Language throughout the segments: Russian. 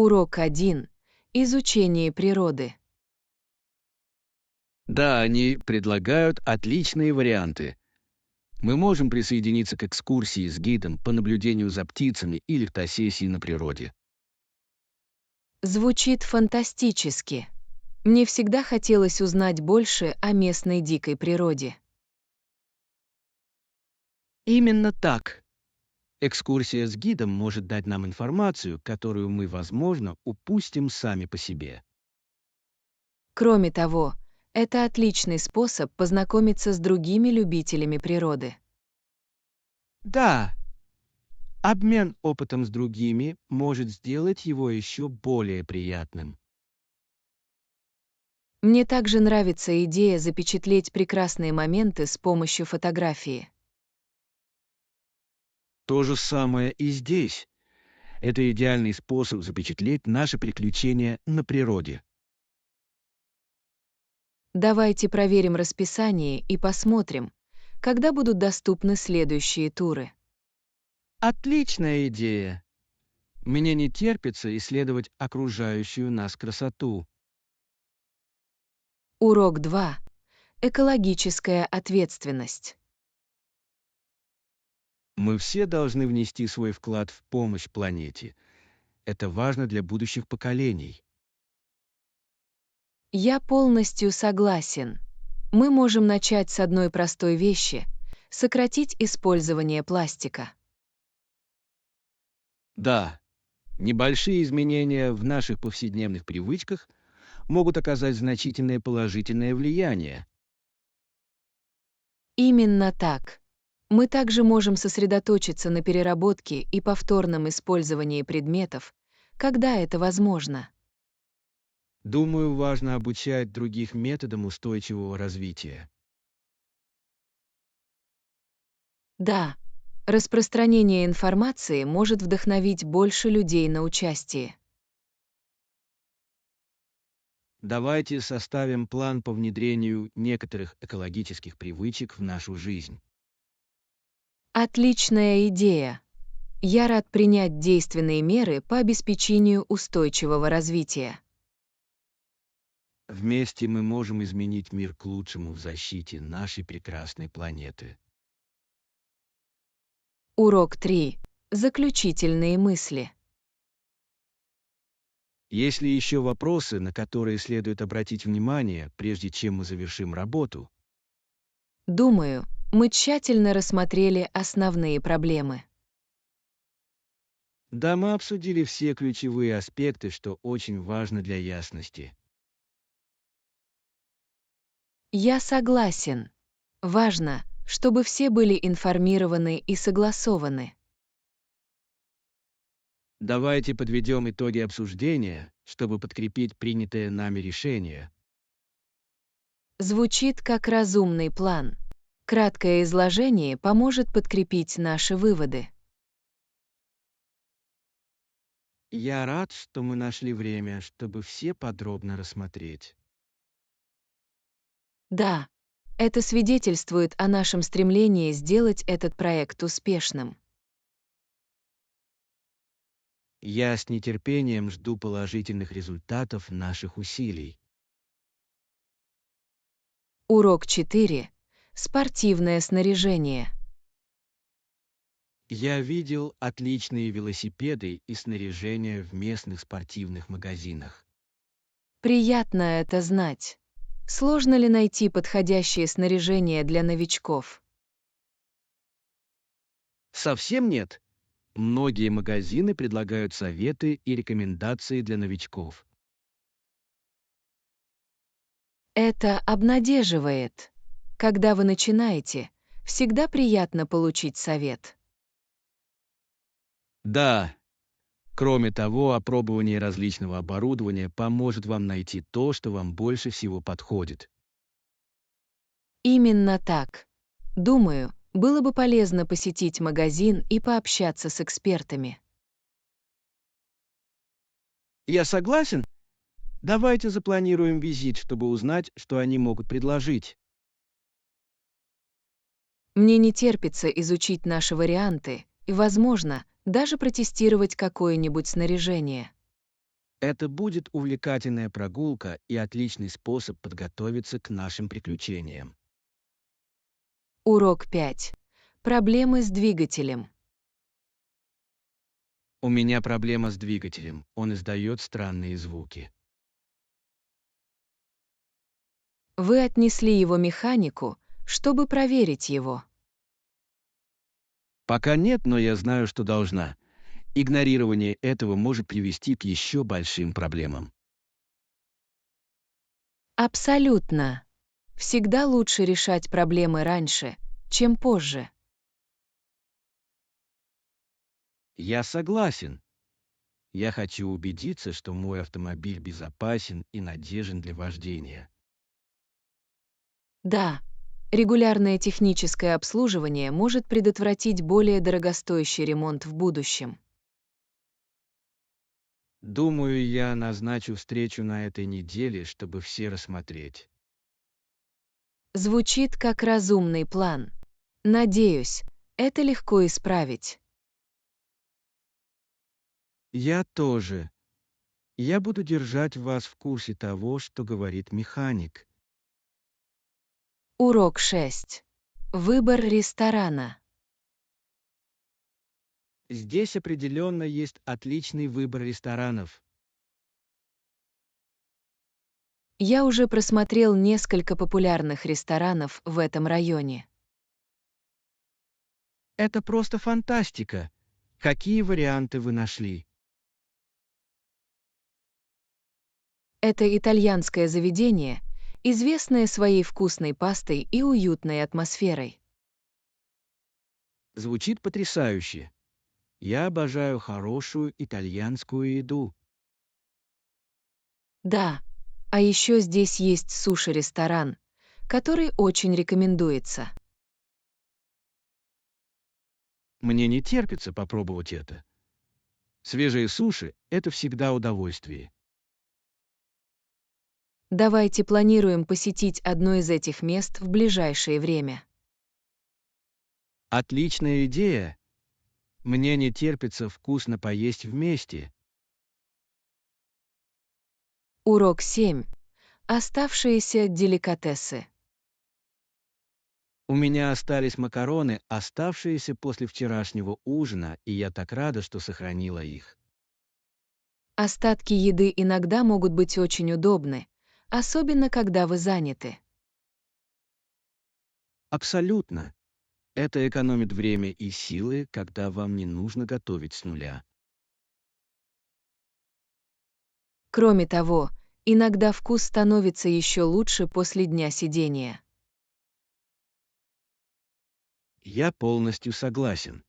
Урок 1. Изучение природы. Да, они предлагают отличные варианты. Мы можем присоединиться к экскурсии с гидом по наблюдению за птицами или фотосессии на природе. Звучит фантастически. Мне всегда хотелось узнать больше о местной дикой природе. Именно так. Экскурсия с гидом может дать нам информацию, которую мы, возможно, упустим сами по себе. Кроме того, это отличный способ познакомиться с другими любителями природы. Да, обмен опытом с другими может сделать его еще более приятным. Мне также нравится идея запечатлеть прекрасные моменты с помощью фотографии. То же самое и здесь. Это идеальный способ запечатлеть наши приключения на природе. Давайте проверим расписание и посмотрим, когда будут доступны следующие туры. Отличная идея! Мне не терпится исследовать окружающую нас красоту. Урок 2. Экологическая ответственность. Мы все должны внести свой вклад в помощь планете. Это важно для будущих поколений. Я полностью согласен. Мы можем начать с одной простой вещи — сократить использование пластика. Да, небольшие изменения в наших повседневных привычках могут оказать значительное положительное влияние. Именно так. Мы также можем сосредоточиться на переработке и повторном использовании предметов, когда это возможно. Думаю, важно обучать других методам устойчивого развития. Да, распространение информации может вдохновить больше людей на участие. Давайте составим план по внедрению некоторых экологических привычек в нашу жизнь. Отличная идея. Я рад принять действенные меры по обеспечению устойчивого развития. Вместе мы можем изменить мир к лучшему в защите нашей прекрасной планеты. Урок 3. Заключительные мысли. Есть ли еще вопросы, на которые следует обратить внимание, прежде чем мы завершим работу? Думаю, мы тщательно рассмотрели основные проблемы. Да, мы обсудили все ключевые аспекты, что очень важно для ясности. Я согласен. Важно, чтобы все были информированы и согласованы. Давайте подведем итоги обсуждения, чтобы подкрепить принятое нами решение. Звучит как разумный план. Краткое изложение поможет подкрепить наши выводы. Я рад, что мы нашли время, чтобы все подробно рассмотреть. Да, это свидетельствует о нашем стремлении сделать этот проект успешным. Я с нетерпением жду положительных результатов наших усилий. Урок 4. Спортивное снаряжение. Я видел отличные велосипеды и снаряжение в местных спортивных магазинах. Приятно это знать. Сложно ли найти подходящее снаряжение для новичков? Совсем нет. Многие магазины предлагают советы и рекомендации для новичков. Это обнадеживает. Когда вы начинаете, всегда приятно получить совет. Да, кроме того, опробование различного оборудования поможет вам найти то, что вам больше всего подходит. Именно так. Думаю, было бы полезно посетить магазин и пообщаться с экспертами. Я согласен. Давайте запланируем визит, чтобы узнать, что они могут предложить. Мне не терпится изучить наши варианты и, возможно, даже протестировать какое-нибудь снаряжение. Это будет увлекательная прогулка и отличный способ подготовиться к нашим приключениям. Урок 5. Проблемы с двигателем. У меня проблема с двигателем, он издает странные звуки. Вы отнесли его механику, чтобы проверить его. Пока нет, но я знаю, что должна. Игнорирование этого может привести к еще большим проблемам. Абсолютно. Всегда лучше решать проблемы раньше, чем позже. Я согласен. Я хочу убедиться, что мой автомобиль безопасен и надежен для вождения. Да, регулярное техническое обслуживание может предотвратить более дорогостоящий ремонт в будущем. Думаю, я назначу встречу на этой неделе, чтобы все рассмотреть. Звучит как разумный план. Надеюсь, это легко исправить. Я тоже. Я буду держать вас в курсе того, что говорит механик. Урок 6. Выбор ресторана. Здесь определенно есть отличный выбор ресторанов. Я уже просмотрел несколько популярных ресторанов в этом районе. Это просто фантастика. Какие варианты вы нашли? Это итальянское заведение, известное своей вкусной пастой и уютной атмосферой. Звучит потрясающе. Я обожаю хорошую итальянскую еду. Да, а еще здесь есть суши-ресторан, который очень рекомендуется. Мне не терпится попробовать это. Свежие суши — это всегда удовольствие. Давайте планируем посетить одно из этих мест в ближайшее время. Отличная идея. Мне не терпится вкусно поесть вместе. Урок 7. Оставшиеся деликатесы. У меня остались макароны, оставшиеся после вчерашнего ужина, и я так рада, что сохранила их. Остатки еды иногда могут быть очень удобны, особенно когда вы заняты. Абсолютно. Это экономит время и силы, когда вам не нужно готовить с нуля. Кроме того, иногда вкус становится еще лучше после дня сидения. Я полностью согласен.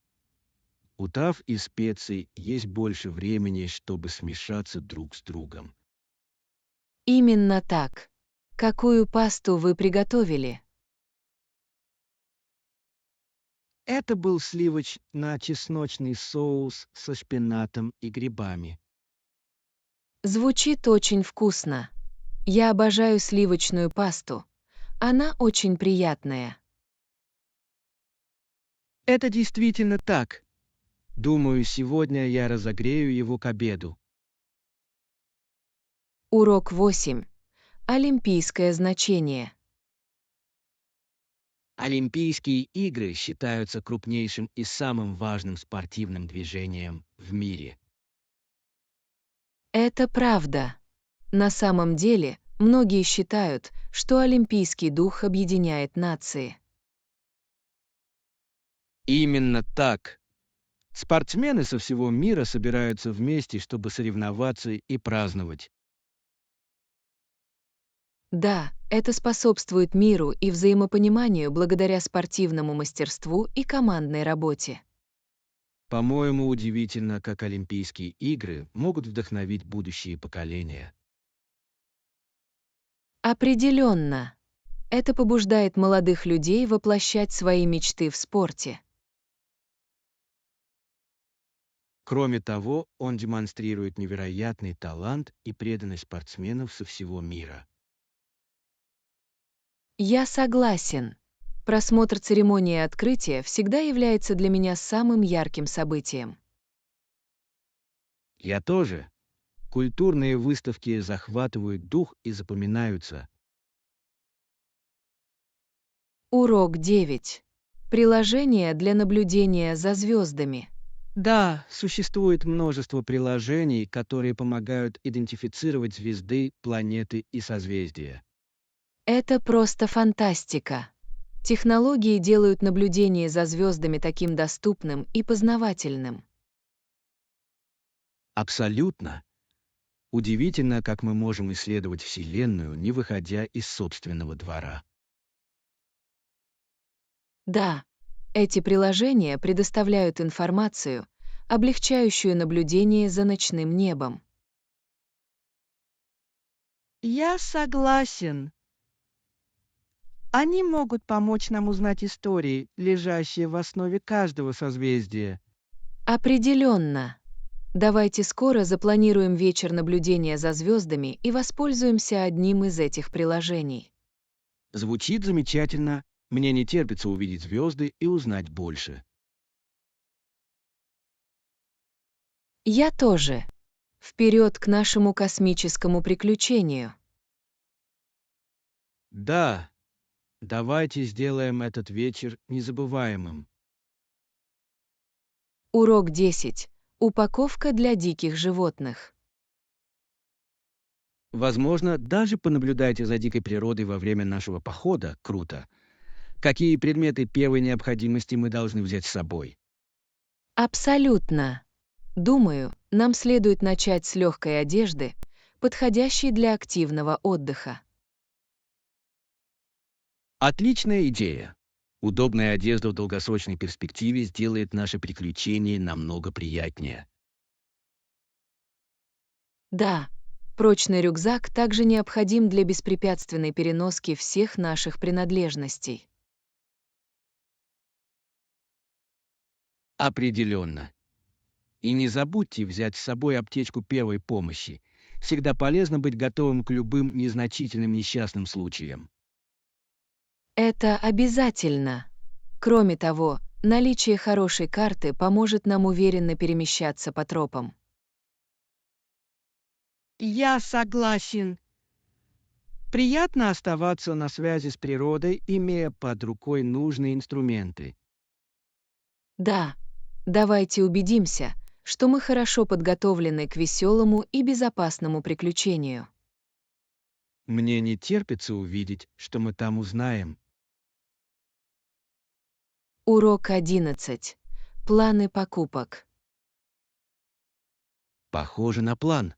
У трав и специй есть больше времени, чтобы смешаться друг с другом. Именно так. Какую пасту вы приготовили? Это был сливочно-чесночный соус со шпинатом и грибами. Звучит очень вкусно. Я обожаю сливочную пасту. Она очень приятная. Это действительно так. Думаю, сегодня я разогрею его к обеду. Урок 8. Олимпийское значение. Олимпийские игры считаются крупнейшим и самым важным спортивным движением в мире. Это правда. На самом деле, многие считают, что олимпийский дух объединяет нации. Именно так. Спортсмены со всего мира собираются вместе, чтобы соревноваться и праздновать. Да, это способствует миру и взаимопониманию благодаря спортивному мастерству и командной работе. По-моему, удивительно, как Олимпийские игры могут вдохновить будущие поколения. Определенно. Это побуждает молодых людей воплощать свои мечты в спорте. Кроме того, он демонстрирует невероятный талант и преданность спортсменов со всего мира. Я согласен. Просмотр церемонии открытия всегда является для меня самым ярким событием. Я тоже. Культурные выставки захватывают дух и запоминаются. Урок 9. Приложение для наблюдения за звездами. Да, существует множество приложений, которые помогают идентифицировать звезды, планеты и созвездия. Это просто фантастика. Технологии делают наблюдение за звездами таким доступным и познавательным. Абсолютно. Удивительно, как мы можем исследовать Вселенную, не выходя из собственного двора. Да, эти приложения предоставляют информацию, облегчающую наблюдение за ночным небом. Я согласен. Они могут помочь нам узнать истории, лежащие в основе каждого созвездия. Определенно. Давайте скоро запланируем вечер наблюдения за звездами и воспользуемся одним из этих приложений. Звучит замечательно. Мне не терпится увидеть звезды и узнать больше. Я тоже. Вперед к нашему космическому приключению. Да, давайте сделаем этот вечер незабываемым. Урок 10. Упаковка для диких животных. Возможно, даже понаблюдайте за дикой природой во время нашего похода. Круто. Какие предметы первой необходимости мы должны взять с собой? Абсолютно. Думаю, нам следует начать с легкой одежды, подходящей для активного отдыха. Отличная идея. Удобная одежда в долгосрочной перспективе сделает наше приключение намного приятнее. Да, прочный рюкзак также необходим для беспрепятственной переноски всех наших принадлежностей. Определенно. И не забудьте взять с собой аптечку первой помощи. Всегда полезно быть готовым к любым незначительным несчастным случаям. Это обязательно. Кроме того, наличие хорошей карты поможет нам уверенно перемещаться по тропам. Я согласен. Приятно оставаться на связи с природой, имея под рукой нужные инструменты. Да, давайте убедимся, что мы хорошо подготовлены к веселому и безопасному приключению. Мне не терпится увидеть, что мы там узнаем. Урок 11. Планы покупок. Похоже на план.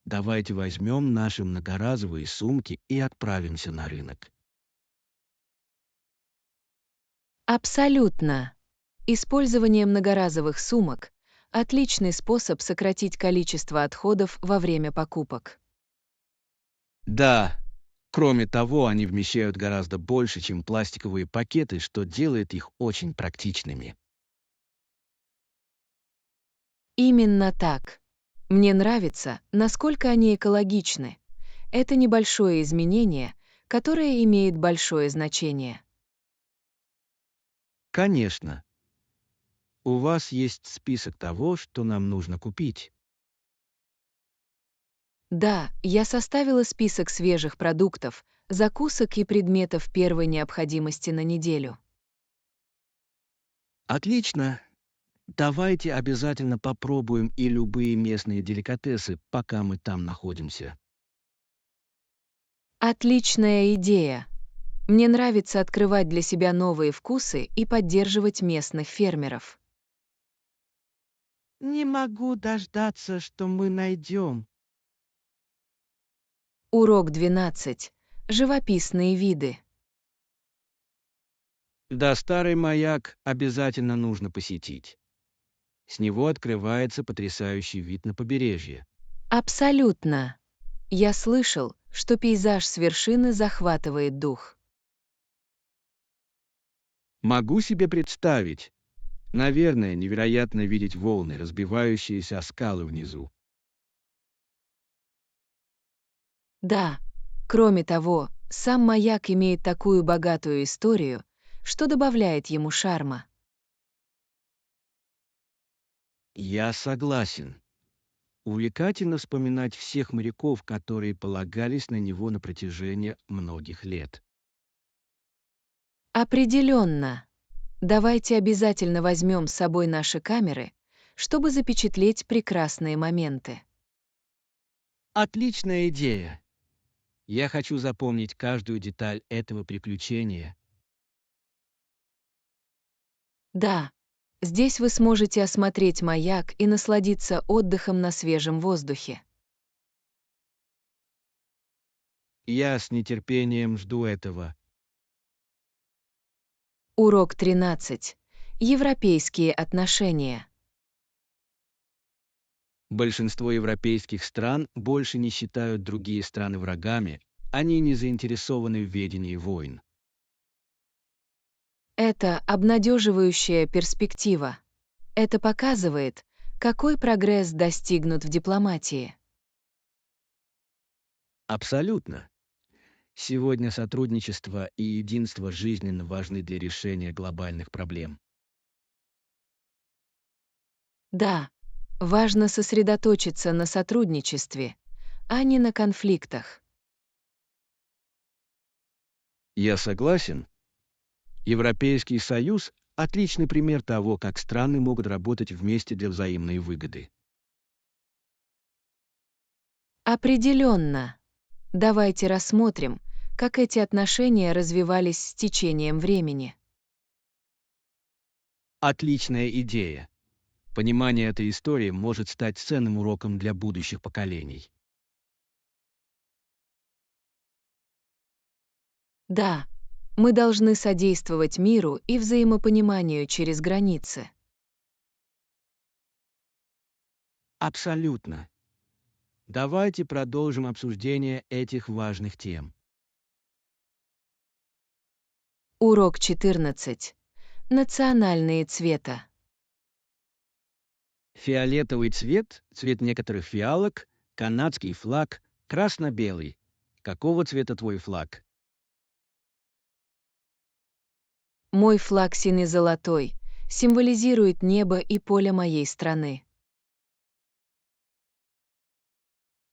Давайте возьмем наши многоразовые сумки и отправимся на рынок. Абсолютно. Использование многоразовых сумок — отличный способ сократить количество отходов во время покупок. Да, кроме того, они вмещают гораздо больше, чем пластиковые пакеты, что делает их очень практичными. Именно так. Мне нравится, насколько они экологичны. Это небольшое изменение, которое имеет большое значение. Конечно, у вас есть список того, что нам нужно купить. Да, я составила список свежих продуктов, закусок и предметов первой необходимости на неделю. Отлично. Давайте обязательно попробуем и любые местные деликатесы, пока мы там находимся. Отличная идея. Мне нравится открывать для себя новые вкусы и поддерживать местных фермеров. Не могу дождаться, что мы найдем. Урок 12. Живописные виды. Да, старый маяк обязательно нужно посетить. С него открывается потрясающий вид на побережье. Абсолютно. Я слышал, что пейзаж с вершины захватывает дух. Могу себе представить. Наверное, невероятно видеть волны, разбивающиеся о скалы внизу. Да, кроме того, сам маяк имеет такую богатую историю, что добавляет ему шарма. Я согласен. Увлекательно вспоминать всех моряков, которые полагались на него на протяжении многих лет. Определенно. Давайте обязательно возьмем с собой наши камеры, чтобы запечатлеть прекрасные моменты. Отличная идея! Я хочу запомнить каждую деталь этого приключения. Да, здесь вы сможете осмотреть маяк и насладиться отдыхом на свежем воздухе. Я с нетерпением жду этого. Урок 13. Европейские отношения. Большинство европейских стран больше не считают другие страны врагами, они не заинтересованы в ведении войн. Это обнадеживающая перспектива. Это показывает, какой прогресс достигнут в дипломатии. Абсолютно. Сегодня сотрудничество и единство жизненно важны для решения глобальных проблем. Да, важно сосредоточиться на сотрудничестве, а не на конфликтах. Я согласен. Европейский Союз — отличный пример того, как страны могут работать вместе для взаимной выгоды. Определенно. Давайте рассмотрим, как эти отношения развивались с течением времени. Отличная идея. Понимание этой истории может стать ценным уроком для будущих поколений. Да, мы должны содействовать миру и взаимопониманию через границы. Абсолютно. Давайте продолжим обсуждение этих важных тем. Урок 14. Национальные цвета. Фиолетовый цвет, цвет некоторых фиалок, канадский флаг, красно-белый. Какого цвета твой флаг? Мой флаг сине-золотой символизирует небо и поле моей страны.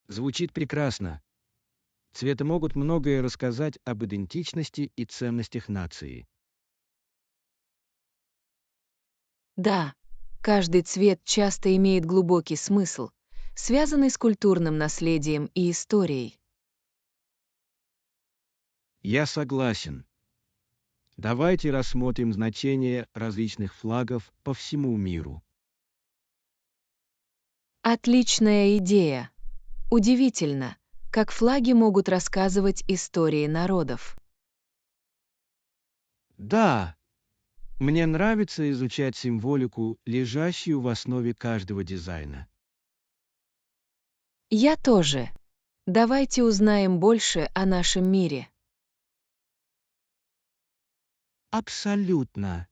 Звучит прекрасно. Цветы могут многое рассказать об идентичности и ценностях нации. Да, каждый цвет часто имеет глубокий смысл, связанный с культурным наследием и историей. Я согласен. Давайте рассмотрим значение различных флагов по всему миру. Отличная идея. Удивительно, как флаги могут рассказывать истории народов. Да, мне нравится изучать символику, лежащую в основе каждого дизайна. Я тоже. Давайте узнаем больше о нашем мире. Абсолютно.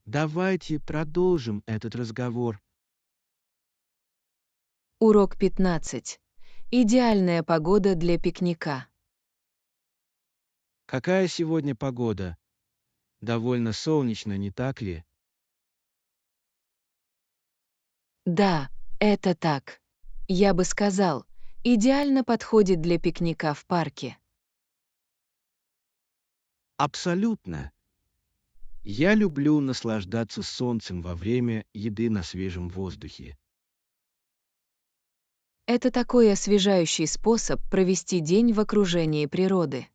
Давайте продолжим этот разговор. Урок 15. Идеальная погода для пикника. Какая сегодня погода? Довольно солнечно, не так ли? Да, это так. Я бы сказал, идеально подходит для пикника в парке. Абсолютно. Я люблю наслаждаться солнцем во время еды на свежем воздухе. Это такой освежающий способ провести день в окружении природы.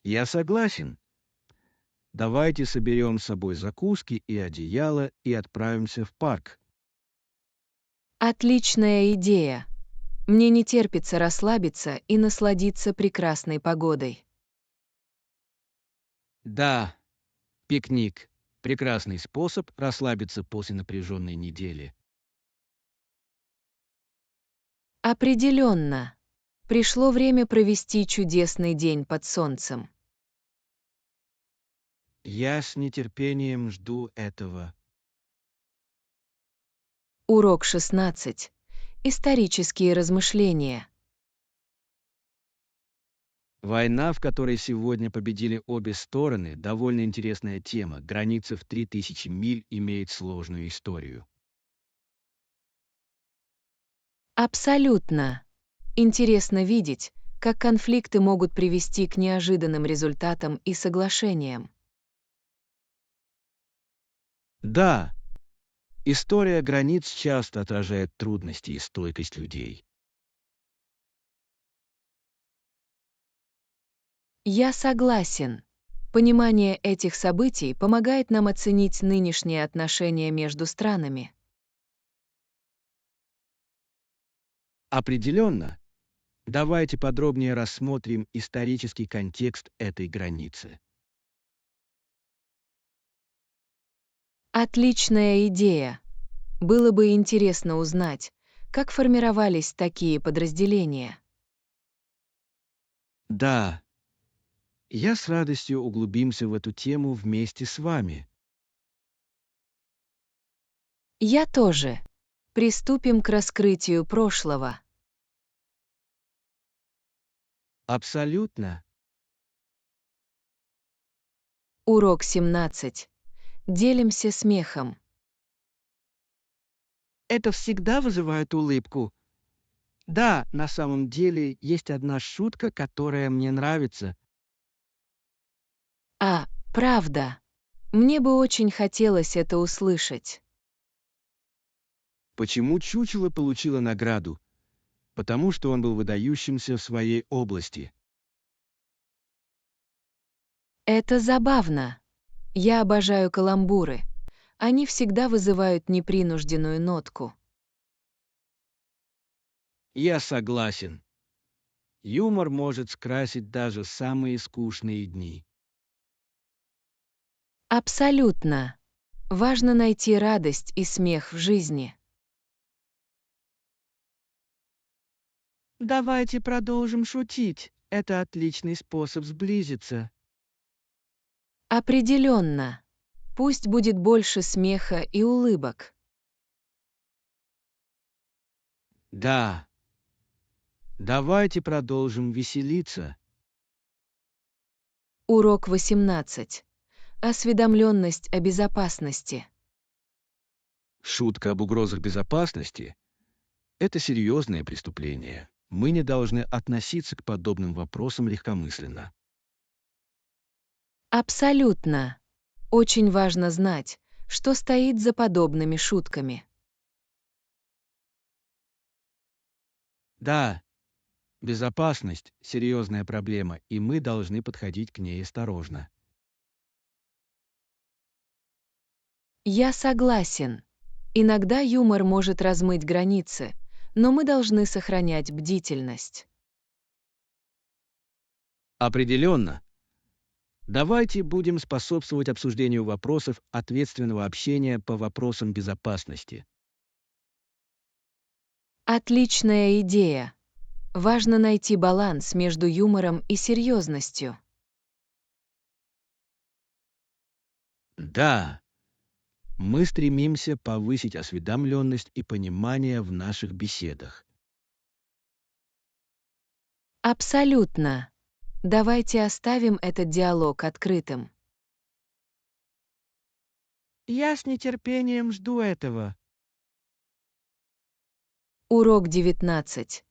Я согласен. Давайте соберем с собой закуски и одеяло и отправимся в парк. Отличная идея. Мне не терпится расслабиться и насладиться прекрасной погодой. Да, пикник — прекрасный способ расслабиться после напряженной недели. Определенно. Пришло время провести чудесный день под солнцем. Я с нетерпением жду этого. Урок 16. Исторические размышления. Война, в которой сегодня победили обе стороны, довольно интересная тема. Граница в 3000 миль имеет сложную историю. Абсолютно. Интересно видеть, как конфликты могут привести к неожиданным результатам и соглашениям. Да, история границ часто отражает трудности и стойкость людей. Я согласен. Понимание этих событий помогает нам оценить нынешние отношения между странами. Определенно, давайте подробнее рассмотрим исторический контекст этой границы. Отличная идея. Было бы интересно узнать, как формировались такие подразделения. Да, я с радостью углубимся в эту тему вместе с вами. Я тоже. Приступим к раскрытию прошлого. Абсолютно. Урок 17. Делимся смехом. Это всегда вызывает улыбку. Да, на самом деле есть одна шутка, которая мне нравится. Правда. Мне бы очень хотелось это услышать. Почему чучело получило награду? Потому что он был выдающимся в своей области. Это забавно. Я обожаю каламбуры. Они всегда вызывают непринужденную нотку. Я согласен. Юмор может скрасить даже самые скучные дни. Абсолютно. Важно найти радость и смех в жизни. Давайте продолжим шутить. Это отличный способ сблизиться. Определенно. Пусть будет больше смеха и улыбок. Да, давайте продолжим веселиться. Урок 18. Осведомленность о безопасности. Шутка об угрозах безопасности — это серьезное преступление. Мы не должны относиться к подобным вопросам легкомысленно. Абсолютно. Очень важно знать, что стоит за подобными шутками. Да, безопасность — серьезная проблема, и мы должны подходить к ней осторожно. Я согласен. Иногда юмор может размыть границы, но мы должны сохранять бдительность. Определенно. Давайте будем способствовать обсуждению вопросов ответственного общения по вопросам безопасности. Отличная идея. Важно найти баланс между юмором и серьезностью. Да, мы стремимся повысить осведомленность и понимание в наших беседах. Абсолютно. Давайте оставим этот диалог открытым. Я с нетерпением жду этого. Урок 19.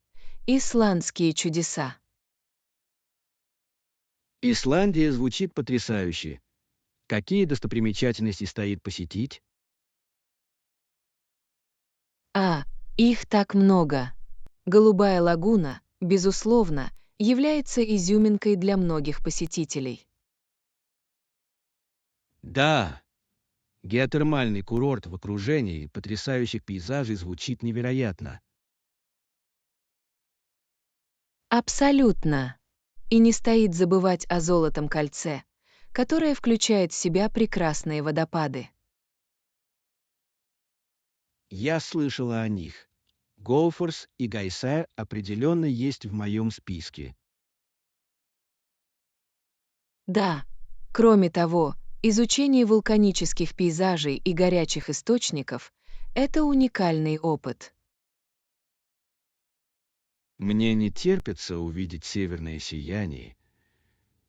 Исландские чудеса. Исландия звучит потрясающе. Какие достопримечательности стоит посетить? Их так много. Голубая лагуна, безусловно, является изюминкой для многих посетителей. Да, геотермальный курорт в окружении потрясающих пейзажей звучит невероятно. Абсолютно. И не стоит забывать о Золотом кольце, которое включает в себя прекрасные водопады. Я слышала о них. Голфорс и Гайсай определенно есть в моем списке. Да. Кроме того, изучение вулканических пейзажей и горячих источников — это уникальный опыт. Мне не терпится увидеть северное сияние.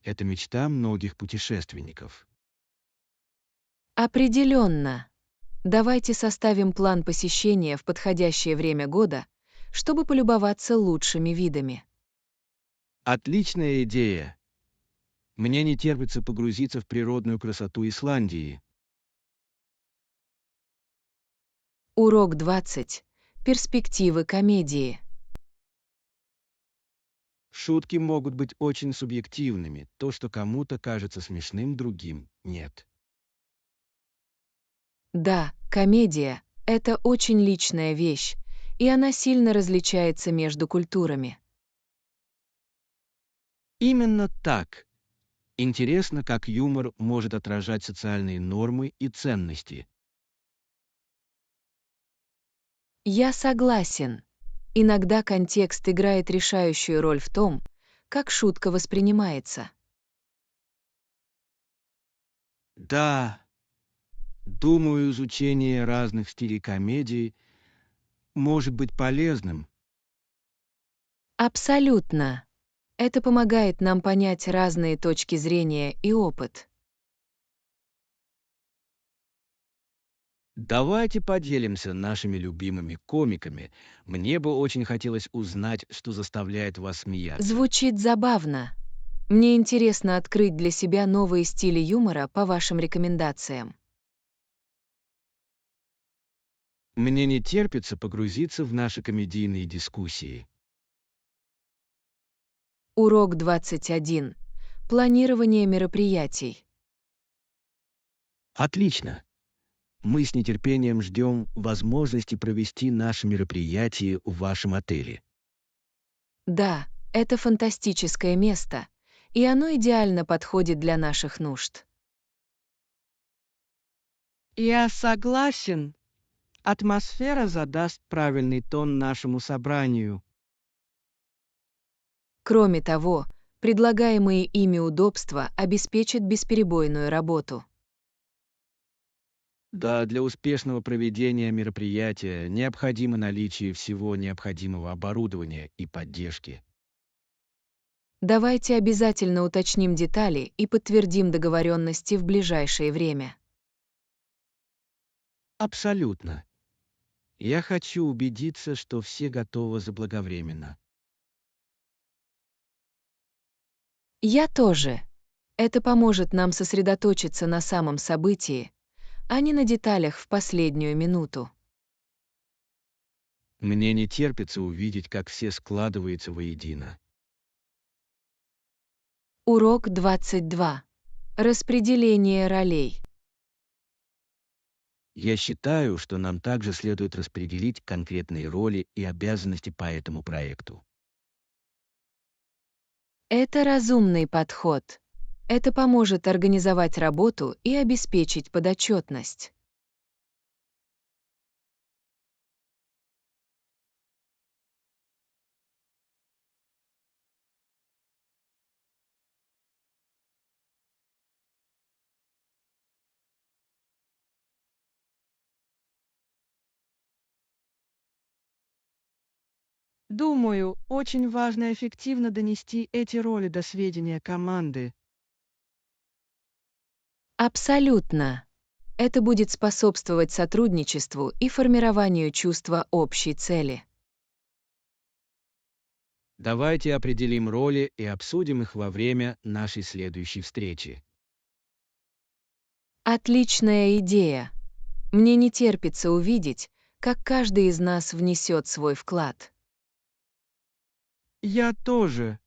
Это мечта многих путешественников. Определенно. Давайте составим план посещения в подходящее время года, чтобы полюбоваться лучшими видами. Отличная идея. Мне не терпится погрузиться в природную красоту Исландии. Урок 20. Перспективы комедии. Шутки могут быть очень субъективными. То, что кому-то кажется смешным, другим нет. Да, комедия — это очень личная вещь, и она сильно различается между культурами. Именно так. Интересно, как юмор может отражать социальные нормы и ценности. Я согласен. Иногда контекст играет решающую роль в том, как шутка воспринимается. Да, думаю, изучение разных стилей комедии может быть полезным. Абсолютно. Это помогает нам понять разные точки зрения и опыт. Давайте поделимся нашими любимыми комиками. Мне бы очень хотелось узнать, что заставляет вас смеяться. Звучит забавно. Мне интересно открыть для себя новые стили юмора по вашим рекомендациям. Мне не терпится погрузиться в наши комедийные дискуссии. Урок 21. Планирование мероприятий. Отлично. Мы с нетерпением ждем возможности провести наше мероприятие в вашем отеле. Да, это фантастическое место, и оно идеально подходит для наших нужд. Я согласен. Атмосфера задаст правильный тон нашему собранию. Кроме того, предлагаемые ими удобства обеспечат бесперебойную работу. Да, для успешного проведения мероприятия необходимо наличие всего необходимого оборудования и поддержки. Давайте обязательно уточним детали и подтвердим договоренности в ближайшее время. Абсолютно. Я хочу убедиться, что все готовы заблаговременно. Я тоже. Это поможет нам сосредоточиться на самом событии, а не на деталях в последнюю минуту. Мне не терпится увидеть, как все складывается воедино. Урок 22. Распределение ролей. Я считаю, что нам также следует распределить конкретные роли и обязанности по этому проекту. Это разумный подход. Это поможет организовать работу и обеспечить подотчетность. Думаю, очень важно эффективно донести эти роли до сведения команды. Абсолютно. Это будет способствовать сотрудничеству и формированию чувства общей цели. Давайте определим роли и обсудим их во время нашей следующей встречи. Отличная идея. Мне не терпится увидеть, как каждый из нас внесет свой вклад. Я тоже.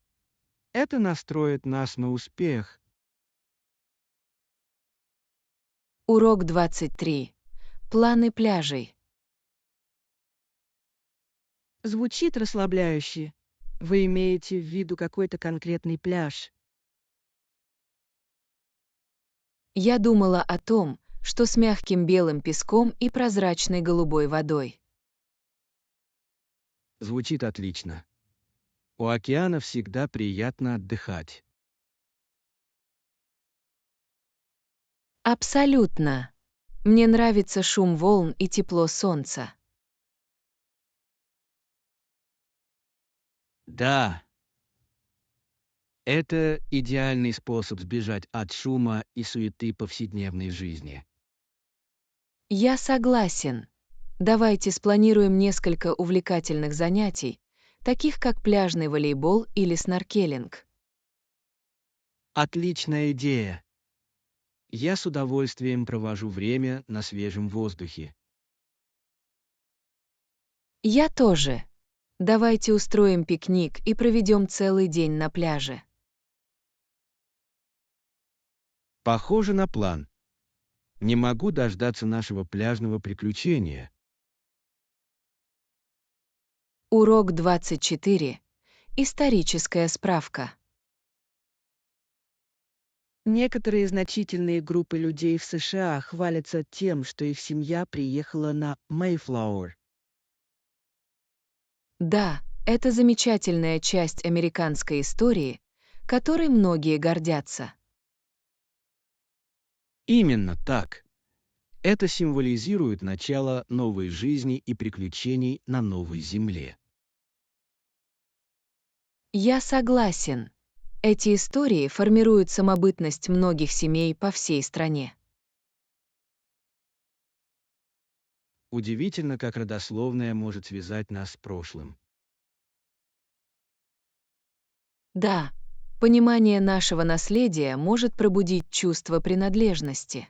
Это настроит нас на успех. Урок 23. Планы пляжей. Звучит расслабляюще. Вы имеете в виду какой-то конкретный пляж? Я думала о том, что с мягким белым песком и прозрачной голубой водой. Звучит отлично. У океана всегда приятно отдыхать. Абсолютно. Мне нравится шум волн и тепло солнца. Да, это идеальный способ сбежать от шума и суеты повседневной жизни. Я согласен. Давайте спланируем несколько увлекательных занятий, таких как пляжный волейбол или сноркелинг. Отличная идея. Я с удовольствием провожу время на свежем воздухе. Я тоже. Давайте устроим пикник и проведем целый день на пляже. Похоже на план. Не могу дождаться нашего пляжного приключения. Урок 24. Историческая справка. Некоторые значительные группы людей в США хвалятся тем, что их семья приехала на Mayflower. Да, это замечательная часть американской истории, которой многие гордятся. Именно так. Это символизирует начало новой жизни и приключений на новой земле. Я согласен. Эти истории формируют самобытность многих семей по всей стране. Удивительно, как родословное может связать нас с прошлым. Да, понимание нашего наследия может пробудить чувство принадлежности.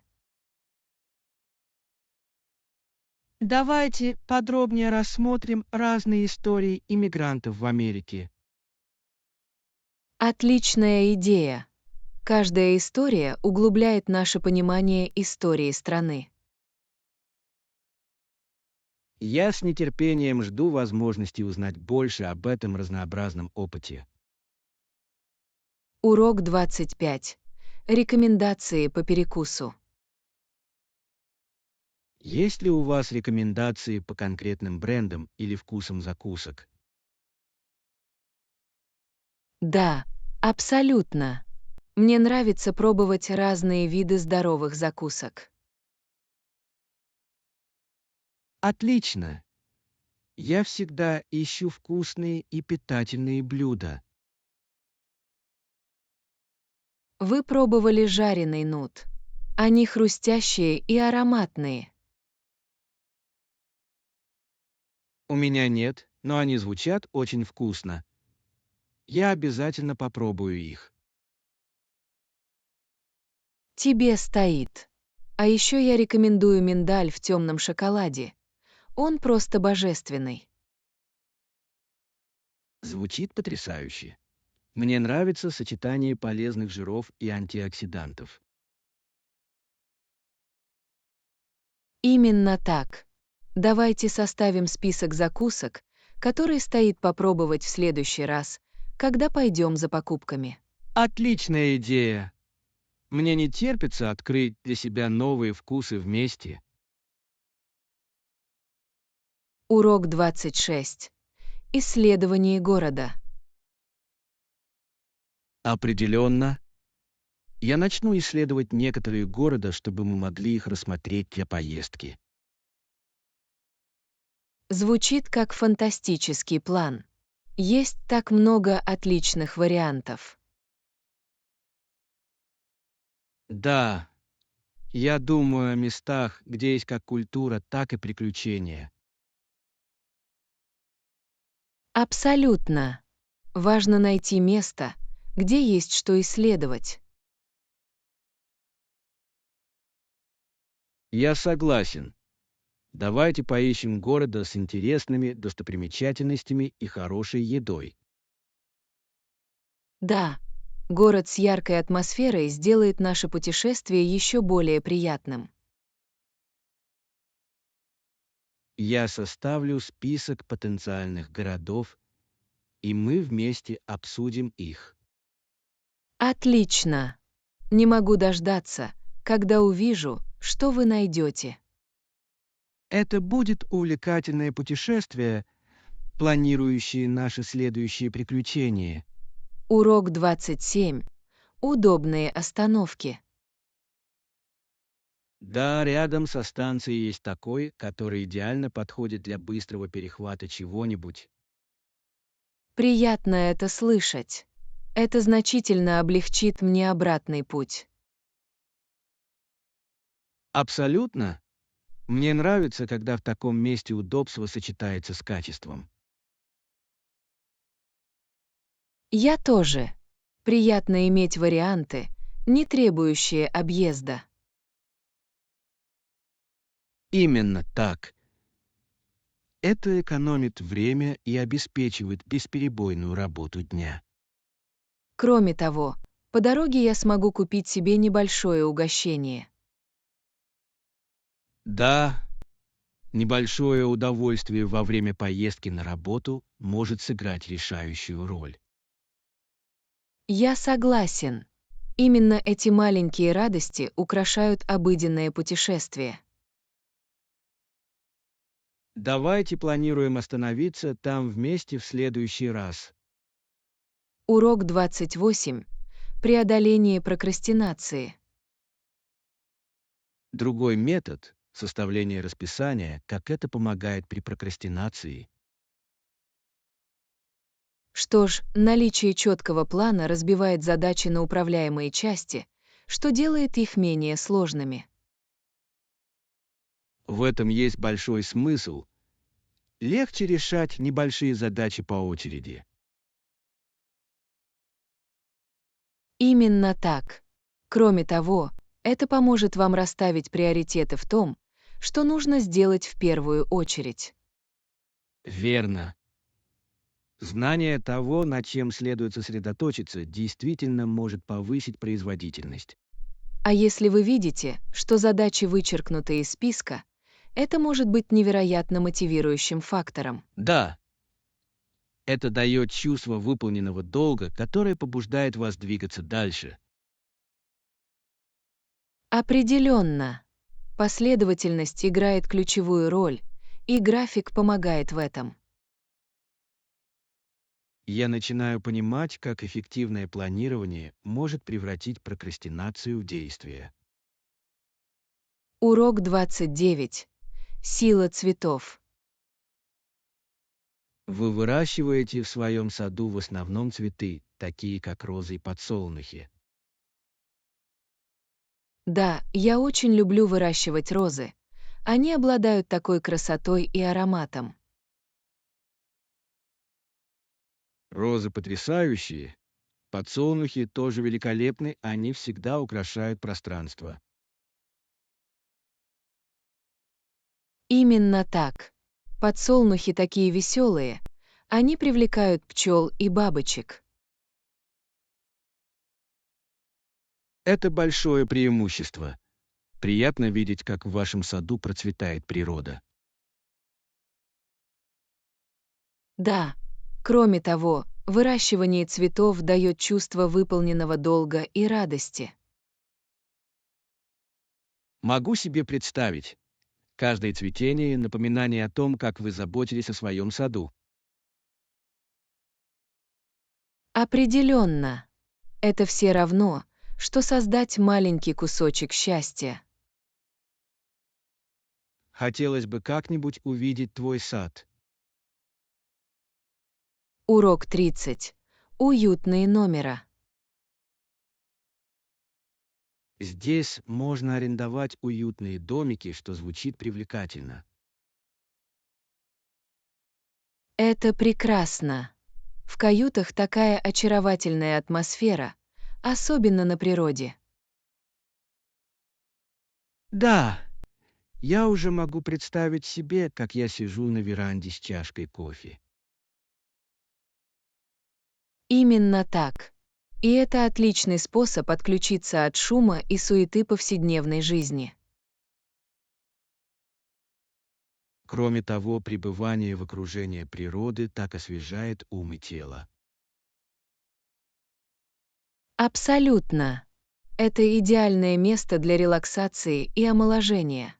Давайте подробнее рассмотрим разные истории иммигрантов в Америке. Отличная идея. Каждая история углубляет наше понимание истории страны. Я с нетерпением жду возможности узнать больше об этом разнообразном опыте. Урок 25. Рекомендации по перекусу. Есть ли у вас рекомендации по конкретным брендам или вкусам закусок? Да, абсолютно. Мне нравится пробовать разные виды здоровых закусок. Отлично! Я всегда ищу вкусные и питательные блюда. Вы пробовали жареный нут. Они хрустящие и ароматные. У меня нет, но они звучат очень вкусно. Я обязательно попробую их. Тебе стоит. А еще я рекомендую миндаль в темном шоколаде. Он просто божественный. Звучит потрясающе. Мне нравится сочетание полезных жиров и антиоксидантов. Именно так. Давайте составим список закусок, которые стоит попробовать в следующий раз, когда пойдем за покупками. Отличная идея! Мне не терпится открыть для себя новые вкусы вместе. Урок 26. Исследование города. Определенно. Я начну исследовать некоторые города, чтобы мы могли их рассмотреть для поездки. Звучит как фантастический план. Есть так много отличных вариантов. Да, я думаю о местах, где есть как культура, так и приключения. Абсолютно. Важно найти место, где есть что исследовать. Я согласен. Давайте поищем города с интересными достопримечательностями и хорошей едой. Да, город с яркой атмосферой сделает наше путешествие еще более приятным. Я составлю список потенциальных городов, и мы вместе обсудим их. Отлично. Не могу дождаться, когда увижу, что вы найдете. Это будет увлекательное путешествие, планирующее наши следующие приключения. Урок 27. Удобные остановки. Да, рядом со станцией есть такой, который идеально подходит для быстрого перехвата чего-нибудь. Приятно это слышать. Это значительно облегчит мне обратный путь. Абсолютно. Мне нравится, когда в таком месте удобство сочетается с качеством. Я тоже. Приятно иметь варианты, не требующие объезда. Именно так. Это экономит время и обеспечивает бесперебойную работу дня. Кроме того, по дороге я смогу купить себе небольшое угощение. Да, небольшое удовольствие во время поездки на работу может сыграть решающую роль. Я согласен. Именно эти маленькие радости украшают обыденное путешествие. Давайте планируем остановиться там вместе в следующий раз. Урок 28. Преодоление прокрастинации. Другой метод — составление расписания, как это помогает при прокрастинации. Что ж, наличие четкого плана разбивает задачи на управляемые части, что делает их менее сложными. В этом есть большой смысл. Легче решать небольшие задачи по очереди. Именно так. Кроме того, это поможет вам расставить приоритеты в том, что нужно сделать в первую очередь. Верно. Знание того, над чем следует сосредоточиться, действительно может повысить производительность. А если вы видите, что задачи вычеркнуты из списка, это может быть невероятно мотивирующим фактором. Да, это дает чувство выполненного долга, которое побуждает вас двигаться дальше. Определенно. Последовательность играет ключевую роль, и график помогает в этом. Я начинаю понимать, как эффективное планирование может превратить прокрастинацию в действие. Урок 29. Сила цветов. Вы выращиваете в своем саду в основном цветы, такие как розы и подсолнухи. Да, я очень люблю выращивать розы. Они обладают такой красотой и ароматом. Розы потрясающие, подсолнухи тоже великолепны, они всегда украшают пространство. Именно так. Подсолнухи такие веселые. Они привлекают пчел и бабочек. Это большое преимущество. Приятно видеть, как в вашем саду процветает природа. Да. Кроме того, выращивание цветов дает чувство выполненного долга и радости. Могу себе представить. Каждое цветение — напоминание о том, как вы заботились о своем саду. Определенно. Это все равно, что создать маленький кусочек счастья. Хотелось бы как-нибудь увидеть твой сад. Урок 30. Уютные номера. Здесь можно арендовать уютные домики, что звучит привлекательно. Это прекрасно. В каютах такая очаровательная атмосфера, особенно на природе. Да, я уже могу представить себе, как я сижу на веранде с чашкой кофе. Именно так. И это отличный способ отключиться от шума и суеты повседневной жизни. Кроме того, пребывание в окружении природы так освежает ум и тело. Абсолютно. Это идеальное место для релаксации и омоложения.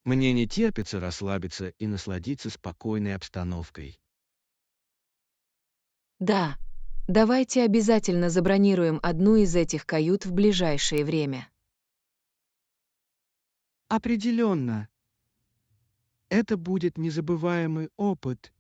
Мне не терпится расслабиться и насладиться спокойной обстановкой. Да. Давайте обязательно забронируем одну из этих кают в ближайшее время. Определенно. Это будет незабываемый опыт,